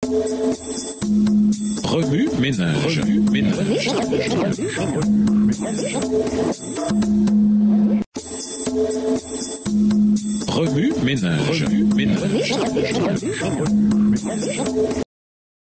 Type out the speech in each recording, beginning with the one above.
Remue ménage. Remue ménage.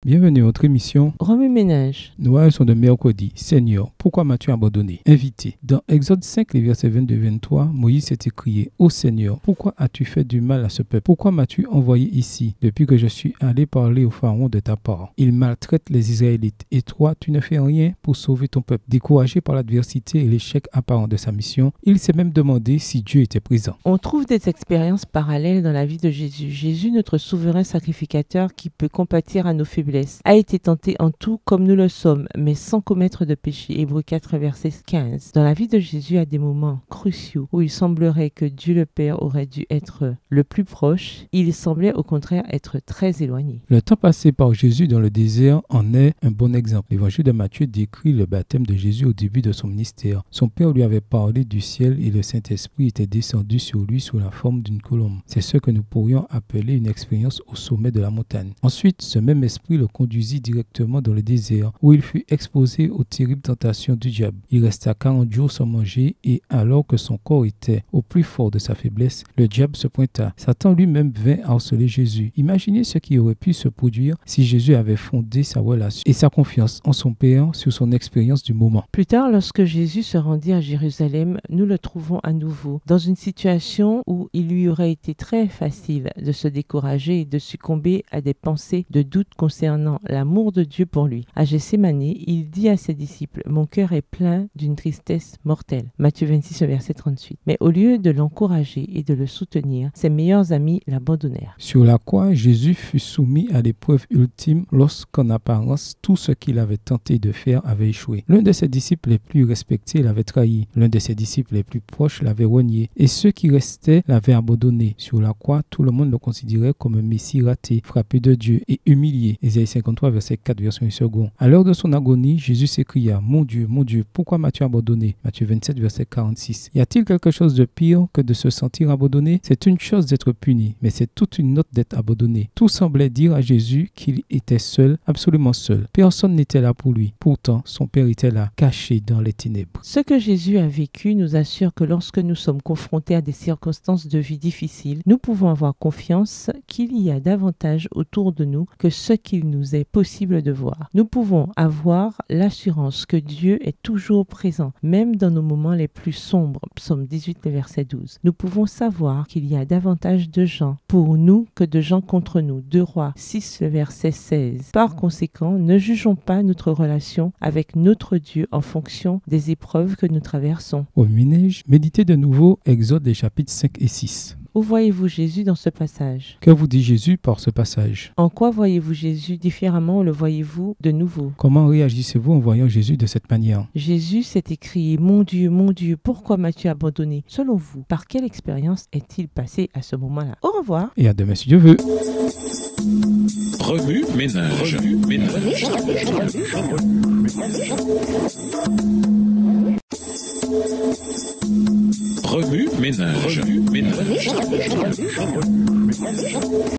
Bienvenue à notre émission Remue ménage. Noël sont de mercredi. Seigneur, pourquoi m'as-tu abandonné? Invité. Dans Exode 5, les versets 22-23, Moïse s'est écrié: Ô Seigneur, pourquoi as-tu fait du mal à ce peuple? Pourquoi m'as-tu envoyé ici depuis que je suis allé parler au Pharaon de ta part? Il maltraite les Israélites et toi, tu ne fais rien pour sauver ton peuple. Découragé par l'adversité et l'échec apparent de sa mission, il s'est même demandé si Dieu était présent. On trouve des expériences parallèles dans la vie de Jésus. Jésus, notre souverain sacrificateur qui peut compatir à nos faiblesses, a été tenté en tout comme nous le sommes, mais sans commettre de péché. Hébreux 4, verset 15. Dans la vie de Jésus, à des moments cruciaux où il semblerait que Dieu le Père aurait dû être le plus proche, il semblait au contraire être très éloigné. Le temps passé par Jésus dans le désert en est un bon exemple. L'évangile de Matthieu décrit le baptême de Jésus au début de son ministère. Son Père lui avait parlé du ciel et le Saint-Esprit était descendu sur lui sous la forme d'une colombe. C'est ce que nous pourrions appeler une expérience au sommet de la montagne. Ensuite, ce même esprit le conduisit directement dans le désert où il fut exposé aux terribles tentations du diable. Il resta 40 jours sans manger et alors que son corps était au plus fort de sa faiblesse, le diable se pointa. Satan lui-même vint harceler Jésus. Imaginez ce qui aurait pu se produire si Jésus avait fondé sa relation et sa confiance en son Père sur son expérience du moment. Plus tard, lorsque Jésus se rendit à Jérusalem, nous le trouvons à nouveau dans une situation où il lui aurait été très facile de se décourager et de succomber à des pensées de doute concernant l'amour de Dieu pour lui. À Gethsémane, il dit à ses disciples: « Mon cœur est plein d'une tristesse mortelle. » Matthieu 26, verset 38. Mais au lieu de l'encourager et de le soutenir, ses meilleurs amis l'abandonnèrent. Sur la croix, Jésus fut soumis à l'épreuve ultime lorsqu'en apparence, tout ce qu'il avait tenté de faire avait échoué. L'un de ses disciples les plus respectés l'avait trahi. L'un de ses disciples les plus proches l'avait renié. Et ceux qui restaient l'avaient abandonné. Sur la croix, tout le monde le considérait comme un messie raté, frappé de Dieu et humilié. Ésaïe 53, verset 4, version 1 second. À l'heure de son agonie, Jésus s'écria: mon Dieu, pourquoi m'as-tu abandonné? Matthieu 27, verset 46. Y a-t-il quelque chose de pire que de se sentir abandonné? C'est une chose d'être puni, mais c'est toute une autre d'être abandonné. Tout semblait dire à Jésus qu'il était seul, absolument seul. Personne n'était là pour lui. Pourtant, son Père était là, caché dans les ténèbres. Ce que Jésus a vécu nous assure que lorsque nous sommes confrontés à des circonstances de vie difficiles, nous pouvons avoir confiance qu'il y a davantage autour de nous que ce qu'il nous est possible de voir. Nous pouvons avoir l'assurance que Dieu est toujours présent, même dans nos moments les plus sombres. Psaume 18, verset 12. Nous pouvons savoir qu'il y a davantage de gens pour nous que de gens contre nous. 2 Rois 6, verset 16. Par conséquent, ne jugeons pas notre relation avec notre Dieu en fonction des épreuves que nous traversons. Au ménage, méditez de nouveau Exode les chapitres 5 et 6. Où voyez-vous Jésus dans ce passage? Que vous dit Jésus par ce passage? En quoi voyez-vous Jésus différemment ou le voyez-vous de nouveau? Comment réagissez-vous en voyant Jésus de cette manière? Jésus s'est écrié: mon Dieu, pourquoi m'as-tu abandonné? Selon vous, par quelle expérience est-il passé à ce moment-là? Au revoir. Et à demain si Dieu veut. Remue ménage. Remue ménage.